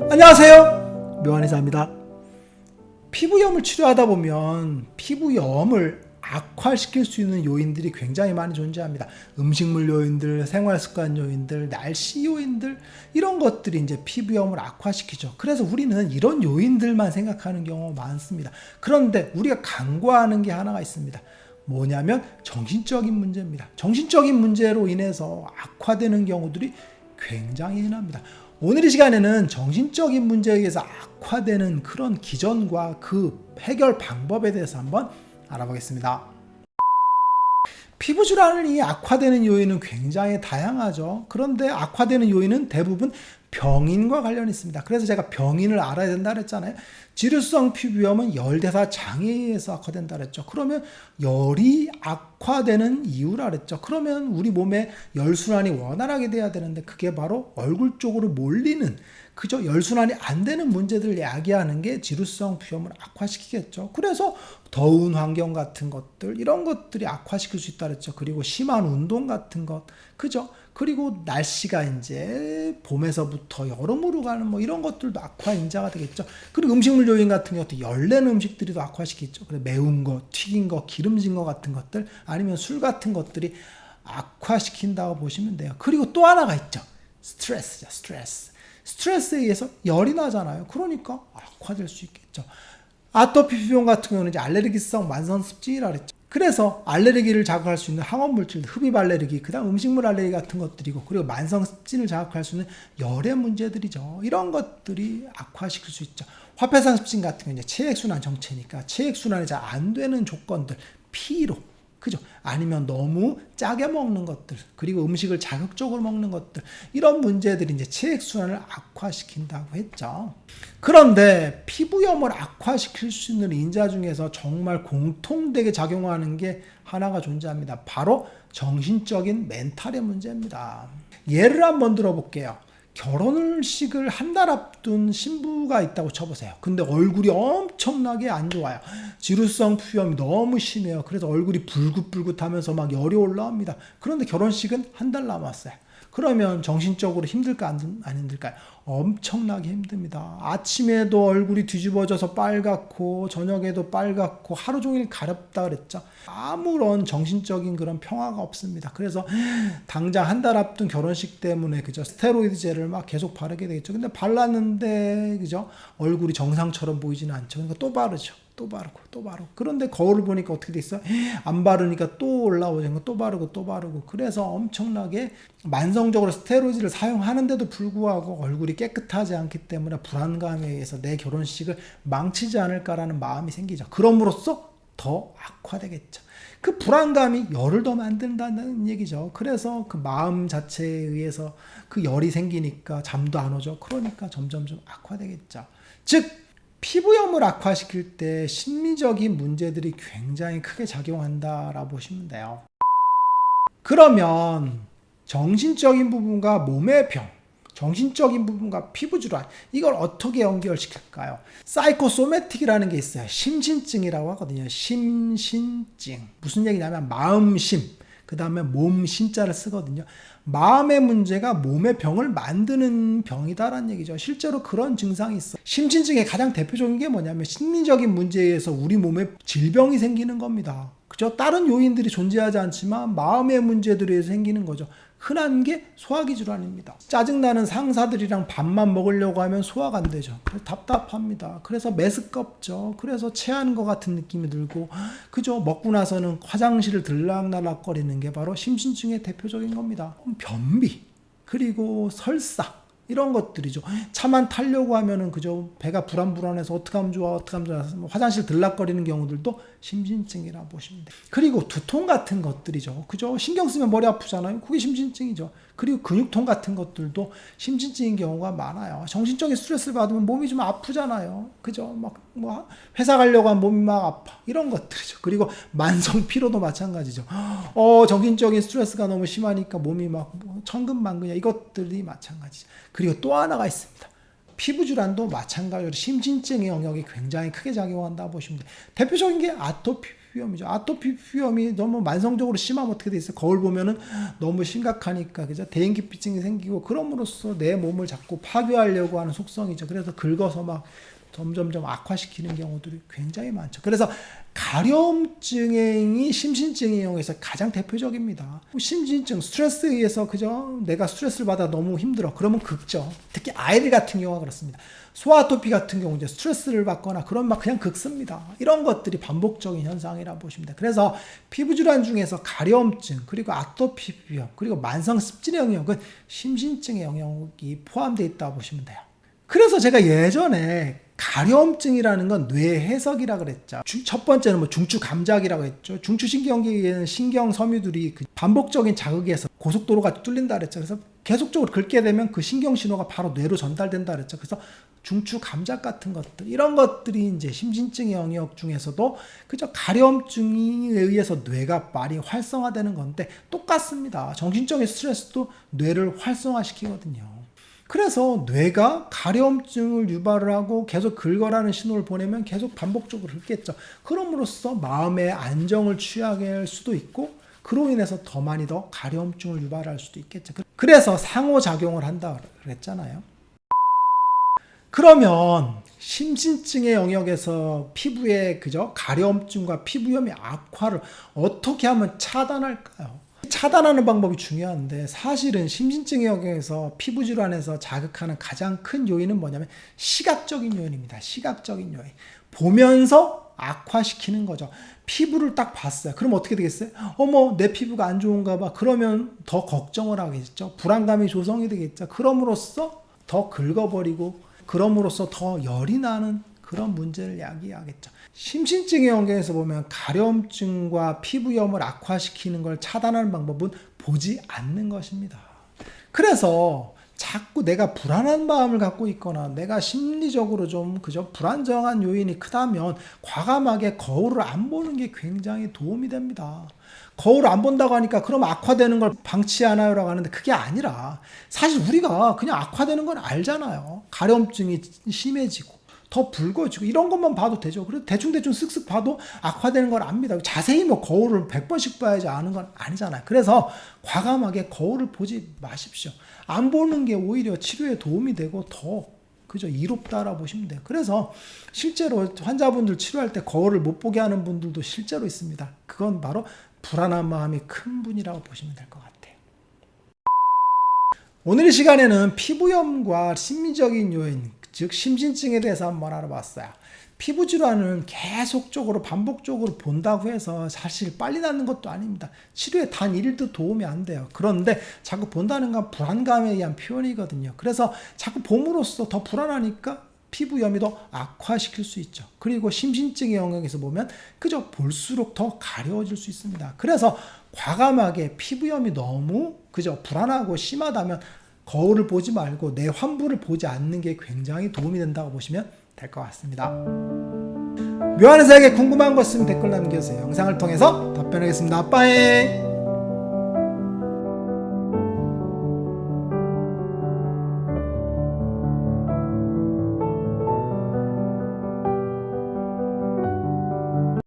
안녕하세요, 묘한의사입니다. 피부염을 치료하다 보면 피부염을 악화시킬 수 있는 요인들이 굉장히 많이 존재합니다. 음식물 요인들, 생활습관 요인들, 날씨 요인들, 이런 것들이 이제 피부염을 악화시키죠. 그래서 우리는 이런 요인들만 생각하는 경우가 많습니다. 그런데 우리가 간과하는 게 하나가 있습니다. 뭐냐면 정신적인 문제입니다. 정신적인 문제로 인해서 악화되는 경우들이 굉장히 흔합니다. 오늘 이 시간에는 정신적인 문제에 의해서 악화되는 그런 기전과 그 해결 방법에 대해서 한번 알아보겠습니다. 피부 질환이 악화되는 요인은 굉장히 다양하죠. 그런데 악화되는 요인은 대부분 병인과 관련이 있습니다. 그래서 제가 병인을 알아야 된다 그랬잖아요. 지루성 피부염은 열대사 장애에 의해서 악화된다 그랬죠. 그러면 열이 악화되는 이유라 그랬죠. 그러면 우리 몸에 열순환이 원활하게 돼야 되는데 그게 바로 얼굴 쪽으로 몰리는, 그죠? 열순환이 안 되는 문제들을 야기하는 게 지루성 피부염을 악화시키겠죠. 그래서 더운 환경 같은 것들, 이런 것들이 악화시킬 수 있다 그랬죠. 그리고 심한 운동 같은 것, 그죠? 그리고 날씨가 이제 봄에서부터 여름으로 가는 뭐 이런 것들도 악화 인자가 되겠죠. 그리고 음식물 요인 같은 것도 열낸 음식들이 더 악화시키죠. 그래, 매운 거, 튀긴 거, 기름진 거 같은 것들, 아니면 술 같은 것들이 악화시킨다고 보시면 돼요. 그리고 또 하나가 있죠. 스트레스죠, 스트레스. 스트레스에 의해서 열이 나잖아요. 그러니까 악화될 수 있겠죠. 아토피 피부염 같은 경우는 이제 알레르기성 만성습진이라 그랬죠. 그래서 알레르기를 자극할 수 있는 항원 물질, 흡입 알레르기, 그다음 음식물 알레르기 같은 것들이고, 그리고 만성습진을 자극할 수 있는 열의 문제들이죠. 이런 것들이 악화시킬 수 있죠. 화폐상습진 같은 경우는 체액순환 정체니까 체액순환이 잘 안 되는 조건들, 피로, 그죠? 아니면 너무 짜게 먹는 것들, 그리고 음식을 자극적으로 먹는 것들, 이런 문제들이 이제 체액순환을 악화시킨다고 했죠. 그런데 피부염을 악화시킬 수 있는 인자 중에서 정말 공통되게 작용하는 게 하나가 존재합니다. 바로 정신적인 멘탈의 문제입니다. 예를 한번 들어볼게요. 결혼식을 한 달 앞둔 신부가 있다고 쳐보세요. 근데 얼굴이 엄청나게 안 좋아요. 지루성 피부염이 너무 심해요. 그래서 얼굴이 불긋불긋하면서 막 열이 올라옵니다. 그런데 결혼식은 한 달 남았어요. 그러면 정신적으로 힘들까 안 힘들까요? 엄청나게 힘듭니다. 아침에도 얼굴이 뒤집어져서 빨갛고 저녁에도 빨갛고 하루 종일 가렵다 그랬죠. 아무런 정신적인 그런 평화가 없습니다. 그래서 당장 한 달 앞둔 결혼식 때문에 그죠, 스테로이드 젤을 막 계속 바르게 되겠죠. 근데 발랐는데 그죠, 얼굴이 정상처럼 보이지는 않죠. 그러니까 또 바르죠. 또 바르고 또 바르고. 그런데 거울을 보니까 어떻게 돼 있어? 안 바르니까 또 올라오죠. 또 바르고 또 바르고. 그래서 엄청나게 만성적으로 스테로이드를 사용하는데도 불구하고 얼굴이 깨끗하지 않기 때문에 불안감에 의해서 내 결혼식을 망치지 않을까라는 마음이 생기죠. 그럼으로써 더 악화되겠죠. 그 불안감이 열을 더 만든다는 얘기죠. 그래서 그 마음 자체에 의해서 그 열이 생기니까 잠도 안 오죠. 그러니까 점점점 악화되겠죠. 즉 피부염을 악화시킬 때 심리적인 문제들이 굉장히 크게 작용한다라고 보시면 돼요. 그러면 정신적인 부분과 몸의 병, 정신적인 부분과 피부 질환, 이걸 어떻게 연결시킬까요? 사이코소매틱이라는 게 있어요. 심신증이라고 하거든요. 심신증. 무슨 얘기냐면 마음심, 그 다음에 몸 신자를 쓰거든요. 마음의 문제가 몸의 병을 만드는 병이다라는 얘기죠. 실제로 그런 증상이 있어. 심신증의 가장 대표적인 게 뭐냐면 심리적인 문제에 의해서 우리 몸에 질병이 생기는 겁니다. 그죠? 다른 요인들이 존재하지 않지만 마음의 문제들에 의해서 생기는 거죠. 흔한 게 소화기 질환입니다. 짜증나는 상사들이랑 밥만 먹으려고 하면 소화가 안 되죠. 답답합니다. 그래서 메스껍죠. 그래서 체하는 것 같은 느낌이 들고, 그죠? 먹고 나서는 화장실을 들락날락거리는 게 바로 심신증의 대표적인 겁니다. 변비, 그리고 설사, 이런 것들이죠. 차만 타려고 하면은 그죠, 배가 불안불안해서 어떻게 하면 좋아, 어떻게 하면 좋아, 화장실 들락거리는 경우들도 심신증이라 보시면 돼요. 그리고 두통 같은 것들이죠. 그죠? 신경 쓰면 머리 아프잖아요. 그게 심신증이죠. 그리고 근육통 같은 것들도 심신증인 경우가 많아요. 정신적인 스트레스를 받으면 몸이 좀 아프잖아요. 그죠? 막 뭐 회사 가려고 하면 몸이 막 아파. 이런 것들이죠. 그리고 만성 피로도 마찬가지죠. 정신적인 스트레스가 너무 심하니까 몸이 막 천근만근이야. 이것들이 마찬가지죠. 그리고 또 하나가 있습니다. 피부 질환도 마찬가지로 심신증의 영역이 굉장히 크게 작용한다 보시면 돼요. 대표적인 게 아토피 피부염이죠. 아토피 피부염이 너무 만성적으로 심하면 어떻게 돼 있어요? 거울 보면은 너무 심각하니까 그죠? 대인기피증이 생기고 그럼으로써 내 몸을 자꾸 파괴하려고 하는 속성이죠. 그래서 긁어서 막 점점점 악화시키는 경우들이 굉장히 많죠. 그래서 가려움증이 심신증에 의해서 가장 대표적입니다. 심신증, 스트레스에 의해서 그죠? 내가 스트레스를 받아 너무 힘들어. 그러면 긁죠. 특히 아이들 같은 경우가 그렇습니다. 소아토피 같은 경우 이제 스트레스를 받거나 그런 막 그냥 긁습니다. 이런 것들이 반복적인 현상이라 보시면 돼요. 그래서 피부 질환 중에서 가려움증, 그리고 아토피 피부염, 그리고 만성 습진의 영역은 심신증의 영역이 포함되어 있다고 보시면 돼요. 그래서 제가 예전에 가려움증이라는 건 뇌 해석이라 그랬죠. 첫 번째는 뭐 중추 감작이라고 했죠. 중추신경계에는 신경 섬유들이 그 반복적인 자극에서 고속도로가 뚫린다 그랬죠. 그래서 계속적으로 긁게 되면 그 신경 신호가 바로 뇌로 전달된다 그랬죠. 그래서 중추 감작 같은 것들, 이런 것들이 이제 심신증의 영역 중에서도 그저 가려움증에 의해서 뇌가 많이 활성화되는 건데 똑같습니다. 정신적인 스트레스도 뇌를 활성화시키거든요. 그래서 뇌가 가려움증을 유발을 하고 계속 긁어라는 신호를 보내면 계속 반복적으로 긁겠죠. 그럼으로써 마음의 안정을 취하게 할 수도 있고 그로 인해서 더 많이 더 가려움증을 유발할 수도 있겠죠. 그래서 상호작용을 한다 그랬잖아요. 그러면 심신증의 영역에서 피부의 그저 가려움증과 피부염의 악화를 어떻게 하면 차단할까요? 차단하는 방법이 중요한데 사실은 심신증의 영역에서 피부 질환에서 자극하는 가장 큰 요인은 뭐냐면 시각적인 요인입니다. 시각적인 요인. 보면서 악화시키는 거죠. 피부를 딱 봤어요. 그럼 어떻게 되겠어요? 어머, 내 피부가 안 좋은가 봐. 그러면 더 걱정을 하겠죠. 불안감이 조성이 되겠죠. 그럼으로써 더 긁어버리고 그럼으로써 더 열이 나는 그런 문제를 야기하겠죠. 심신증의 영역에서 보면 가려움증과 피부염을 악화시키는 걸 차단하는 방법은 보지 않는 것입니다. 그래서 자꾸 내가 불안한 마음을 갖고 있거나 내가 심리적으로 좀 그저 불안정한 요인이 크다면 과감하게 거울을 안 보는 게 굉장히 도움이 됩니다. 거울을 안 본다고 하니까 그럼 악화되는 걸 방치하나요? 라고 하는데 그게 아니라 사실 우리가 그냥 악화되는 건 알잖아요. 가려움증이 심해지고 더 붉어지고 이런 것만 봐도 되죠. 그래서 대충대충 쓱쓱 봐도 악화되는 걸 압니다. 자세히 뭐 거울을 100번씩 봐야지 아는 건 아니잖아요. 그래서 과감하게 거울을 보지 마십시오. 안 보는 게 오히려 치료에 도움이 되고 더 그저 이롭다라고 보시면 돼요. 그래서 실제로 환자분들 치료할 때 거울을 못 보게 하는 분들도 실제로 있습니다. 그건 바로 불안한 마음이 큰 분이라고 보시면 될 것 같아요. 오늘 이 시간에는 피부염과 심리적인 요인, 즉 심신증에 대해서 한번 알아봤어요. 피부 질환은 계속적으로 반복적으로 본다고 해서 사실 빨리 낫는 것도 아닙니다. 치료에 단 1일도 도움이 안 돼요. 그런데 자꾸 본다는 건 불안감에 의한 표현이거든요. 그래서 자꾸 봄으로써 더 불안하니까 피부염이 더 악화시킬 수 있죠. 그리고 심신증의 영역에서 보면 그저 볼수록 더 가려워질 수 있습니다. 그래서 과감하게 피부염이 너무 그저 불안하고 심하다면 거울을 보지 말고 내 환부를 보지 않는 게 굉장히 도움이 된다고 보시면 될 것 같습니다. 묘한 의사에게 궁금한 것 있으면 댓글 남겨주세요. 영상을 통해서 답변하겠습니다. 빠이.